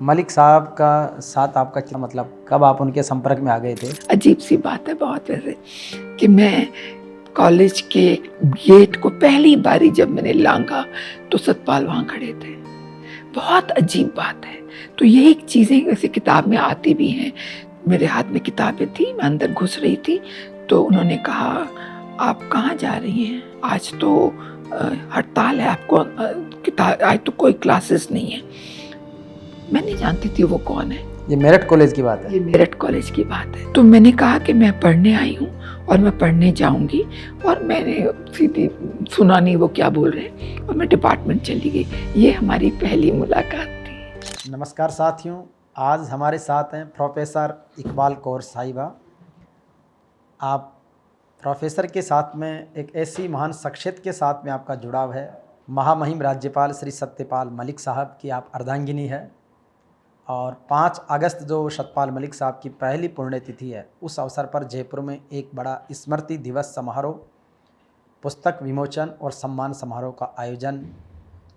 मलिक साहब का साथ आपका क्या मतलब, कब आप उनके संपर्क में आ गए थे? अजीब सी बात है बहुत वैसे कि मैं कॉलेज के गेट को पहली बारी जब मैंने लांघा तो सतपाल वहाँ खड़े थे। बहुत अजीब बात है। तो यही चीज़ें वैसे किताब में आती भी हैं। मेरे हाथ में किताबें थी, मैं अंदर घुस रही थी तो उन्होंने कहा आप कहाँ जा रही हैं? आज तो हड़ताल है, आपको किताब आज तो कोई क्लासेस नहीं है। मैं नहीं जानती थी वो कौन है। ये मेरठ कॉलेज की बात है? ये मेरठ कॉलेज की बात है। तो मैंने कहा कि मैं पढ़ने आई हूँ और मैं पढ़ने जाऊंगी, और मैंने सीधी सुना नहीं वो क्या बोल रहे हैं और मैं डिपार्टमेंट चली गई। ये हमारी पहली मुलाकात थी। नमस्कार साथियों, आज हमारे साथ हैं प्रोफेसर इकबाल कौर साहिबा। आप प्रोफेसर के साथ में एक ऐसी महान शख्सियत के साथ में आपका जुड़ाव है। महामहिम राज्यपाल श्री सत्यपाल मलिक साहब की आप अर्धांगिनी है, और 5 अगस्त जो सतपाल मलिक साहब की पहली पुण्यतिथि है, उस अवसर पर जयपुर में एक बड़ा स्मृति दिवस समारोह, पुस्तक विमोचन और सम्मान समारोह का आयोजन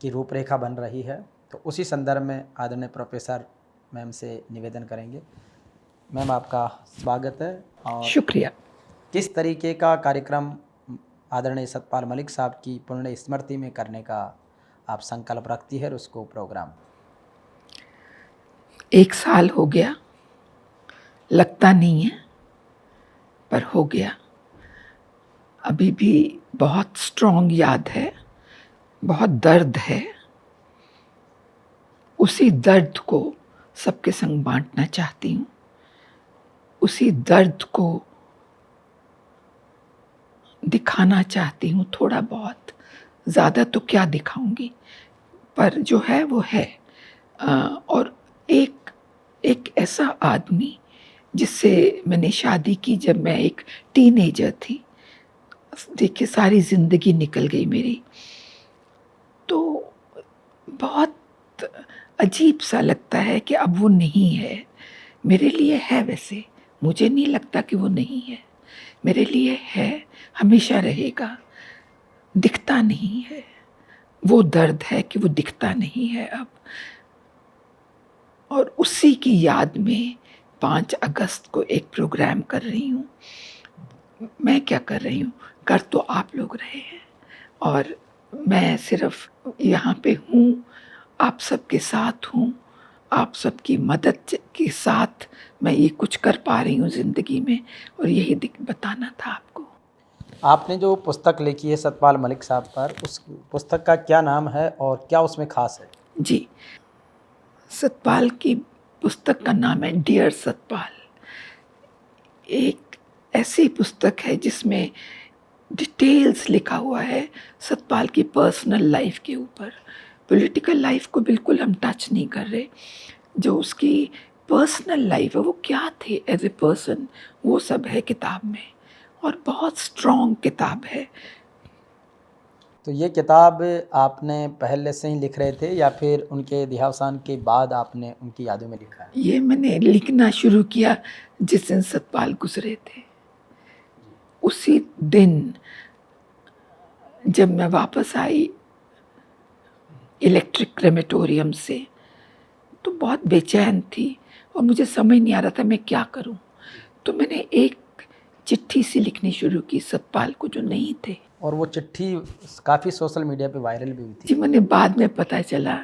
की रूपरेखा बन रही है। तो उसी संदर्भ में आदरणीय प्रोफेसर मैम से निवेदन करेंगे। मैम, आपका स्वागत है। और शुक्रिया। किस तरीके का कार्यक्रम आदरणीय सतपाल मलिक साहब की पुण्य स्मृति में करने का आप संकल्प रखती है, और उसको प्रोग्राम? 1 साल हो गया, लगता नहीं है पर हो गया। अभी भी बहुत स्ट्रॉन्ग याद है, बहुत दर्द है। उसी दर्द को सबके संग बांटना चाहती हूँ। उसी दर्द को दिखाना चाहती हूँ थोड़ा बहुत। ज़्यादा तो क्या दिखाऊंगी, पर जो है वो है। और एक ऐसा आदमी जिससे मैंने शादी की जब मैं एक टीनेजर थी। देखिए, सारी ज़िंदगी निकल गई मेरी। तो बहुत अजीब सा लगता है कि अब वो नहीं है। मेरे लिए है, वैसे मुझे नहीं लगता कि वो नहीं है। मेरे लिए है, हमेशा रहेगा। दिखता नहीं है, वो दर्द है कि वो दिखता नहीं है अब। और उसी की याद में 5 अगस्त को एक प्रोग्राम कर रही हूँ। मैं क्या कर रही हूँ, कर तो आप लोग रहे हैं, और मैं सिर्फ यहाँ पे हूँ, आप सबके साथ हूँ। आप सबकी मदद के साथ मैं ये कुछ कर पा रही हूँ ज़िंदगी में, और यही बताना था आपको। आपने जो पुस्तक लिखी है सतपाल मलिक साहब पर, उस पुस्तक का क्या नाम है और क्या उसमें खास है? जी, सतपाल की पुस्तक का नाम है डियर सतपाल। एक ऐसी पुस्तक है जिसमें डिटेल्स लिखा हुआ है सतपाल की पर्सनल लाइफ के ऊपर। पॉलिटिकल लाइफ को बिल्कुल हम टच नहीं कर रहे। जो उसकी पर्सनल लाइफ है, वो क्या थे एज ए पर्सन, वो सब है किताब में, और बहुत स्ट्रॉन्ग किताब है। तो ये किताब आपने पहले से ही लिख रहे थे या फिर उनके देहावसान के बाद आपने उनकी यादों में लिखा है? ये मैंने लिखना शुरू किया जिस दिन सतपाल गुजरे थे। उसी दिन जब मैं वापस आई इलेक्ट्रिक क्रेमेटोरियम से, तो बहुत बेचैन थी और मुझे समझ नहीं आ रहा था मैं क्या करूं। तो मैंने एक चिट्ठी सी लिखनी शुरू की सतपाल को, जो नहीं थे। और वो चिट्ठी काफ़ी सोशल मीडिया पे वायरल भी हुई थी। जी, मैंने बाद में पता चला।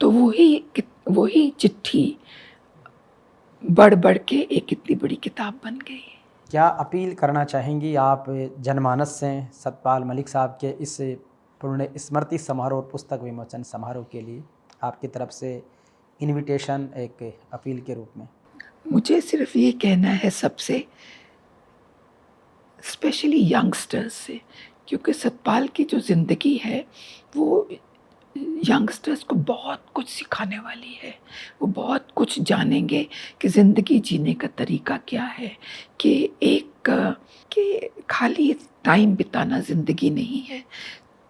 तो वही चिट्ठी बढ़ बढ़ के एक इतनी बड़ी किताब बन गई। क्या अपील करना चाहेंगी आप जनमानस से सतपाल मलिक साहब के इस पुण्य स्मृति समारोह और पुस्तक विमोचन समारोह के लिए आपकी तरफ से इनविटेशन, एक अपील के रूप में? मुझे सिर्फ ये कहना है सबसे, स्पेशली यंगस्टर्स से, क्योंकि सतपाल की जो ज़िंदगी है वो यंगस्टर्स को बहुत कुछ सिखाने वाली है। वो बहुत कुछ जानेंगे कि ज़िंदगी जीने का तरीका क्या है, कि खाली टाइम बिताना ज़िंदगी नहीं है।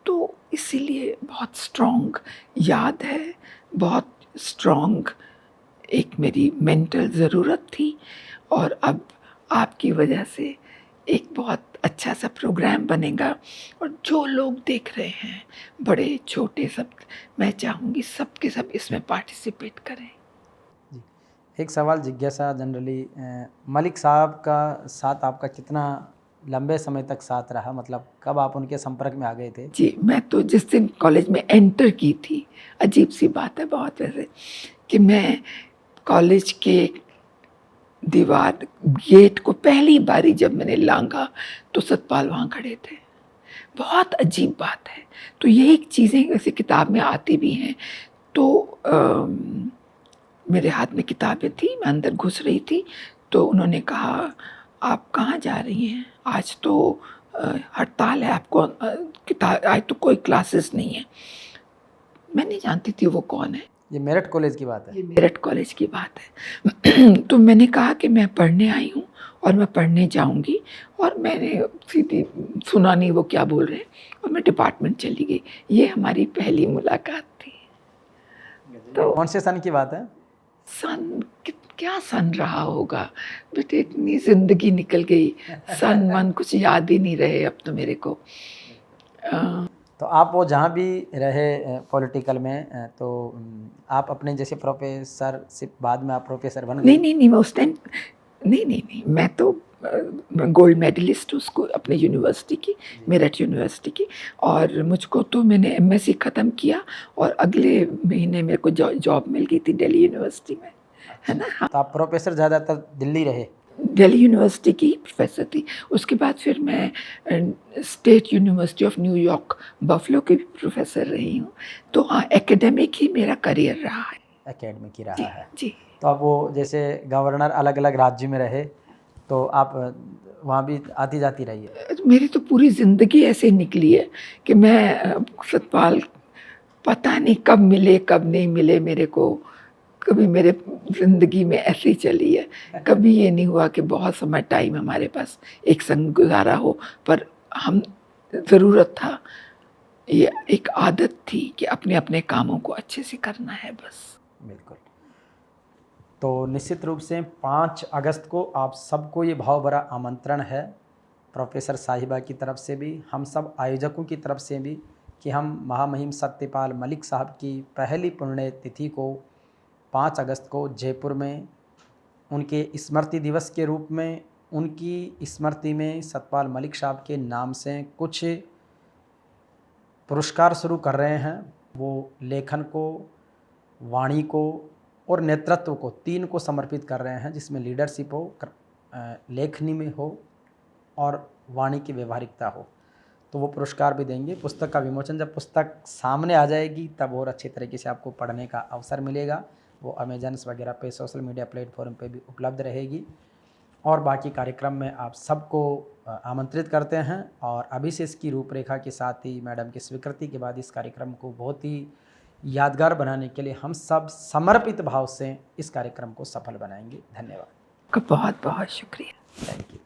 तो इसीलिए बहुत स्ट्रॉन्ग याद है, बहुत स्ट्रॉन्ग एक मेरी मेंटल ज़रूरत थी, और अब आपकी वजह से एक बहुत अच्छा सा प्रोग्राम बनेगा। और जो लोग देख रहे हैं, बड़े छोटे सब, मैं चाहूँगी सब के सब इसमें पार्टिसिपेट करें। एक सवाल जिज्ञासा जनरली, मलिक साहब का साथ आपका कितना लंबे समय तक साथ रहा, मतलब कब आप उनके संपर्क में आ गए थे? जी, मैं तो जिस दिन कॉलेज में एंटर की थी, अजीब सी बात है बहुत वैसे, कि मैं कॉलेज के दीवार गेट को पहली बारी जब मैंने लांघा तो सतपाल वहाँ खड़े थे। बहुत अजीब बात है। तो ये एक चीज़ें ऐसी किताब में आती भी हैं। तो मेरे हाथ में किताबें थी, मैं अंदर घुस रही थी, तो उन्होंने कहा आप कहाँ जा रही हैं, आज तो हड़ताल है, आपको किताब आज तो कोई क्लासेस नहीं है। मैं नहीं जानती थी वो कौन है। ये मेरठ कॉलेज की बात है? ये मेरठ कॉलेज की बात है। तो मैंने कहा कि मैं पढ़ने आई हूँ और मैं पढ़ने जाऊँगी, और मैंने सीधी सुना नहीं वो क्या बोल रहे हैं, और मैं डिपार्टमेंट चली गई। ये हमारी पहली मुलाकात थी। तो कौन से सन की बात है? सन क्या सन रहा होगा बेटे, इतनी जिंदगी निकल गई, सन मन कुछ याद ही नहीं रहे अब तो मेरे को। तो आप वो जहाँ भी रहे पॉलिटिकल में, तो आप अपने जैसे प्रोफेसर सिर्फ बाद में आप प्रोफेसर बन गए? नहीं, मैं उस टाइम नहीं, मैं तो गोल्ड मेडलिस्ट हूँ उसको अपने यूनिवर्सिटी की, मेरठ यूनिवर्सिटी की, और मुझको तो मैंने एमएससी ख़त्म किया और अगले महीने मेरे को जॉब मिल गई थी दिल्ली यूनिवर्सिटी में, है ना। हाँ, तो आप प्रोफेसर ज़्यादातर दिल्ली रहे? दिल्ली यूनिवर्सिटी की प्रोफेसर थी। उसके बाद फिर मैं state university of New York buffalo की भी प्रोफेसर रही हूँ। तो हाँ, एकेडमिक ही मेरा करियर रहा है। एकेडमिक ही जी रहा है। जी। तो आप वो जैसे गवर्नर अलग अलग राज्य में रहे, तो आप वहाँ भी आती जाती रही है? मेरी तो पूरी ज़िंदगी ऐसे निकली है कि मैं सतपाल पता नहीं कब मिले कब नहीं मिले मेरे को, कभी मेरे ज़िंदगी में ऐसे ही चली है। कभी ये नहीं हुआ कि बहुत समय टाइम हमारे पास एक संग गुजारा हो, पर हम ज़रूरत था, ये एक आदत थी कि अपने अपने कामों को अच्छे से करना है बस। बिल्कुल। तो निश्चित रूप से 5 अगस्त को आप सबको ये भाव भरा आमंत्रण है, प्रोफेसर साहिबा की तरफ से भी, हम सब आयोजकों की तरफ से भी, कि हम महामहिम सत्यपाल मलिक साहब की पहली पुण्य तिथि को 5 अगस्त को जयपुर में उनके स्मृति दिवस के रूप में, उनकी स्मृति में सतपाल मलिक साहब के नाम से कुछ पुरस्कार शुरू कर रहे हैं। वो लेखन को, वाणी को और नेतृत्व को, 3 को समर्पित कर रहे हैं, जिसमें लीडरशिप हो, लेखनी में हो और वाणी की व्यवहारिकता हो। तो वो पुरस्कार भी देंगे। पुस्तक का विमोचन, जब पुस्तक सामने आ जाएगी तब और अच्छे तरीके से आपको पढ़ने का अवसर मिलेगा। वो अमेजन्स वगैरह पे, सोशल मीडिया प्लेटफॉर्म पे भी उपलब्ध रहेगी। और बाकी कार्यक्रम में आप सबको आमंत्रित करते हैं। और अभी से इसकी रूपरेखा के साथ ही मैडम की स्वीकृति के बाद इस कार्यक्रम को बहुत ही यादगार बनाने के लिए हम सब समर्पित भाव से इस कार्यक्रम को सफल बनाएंगे। धन्यवाद। आपका बहुत बहुत शुक्रिया। Thank you.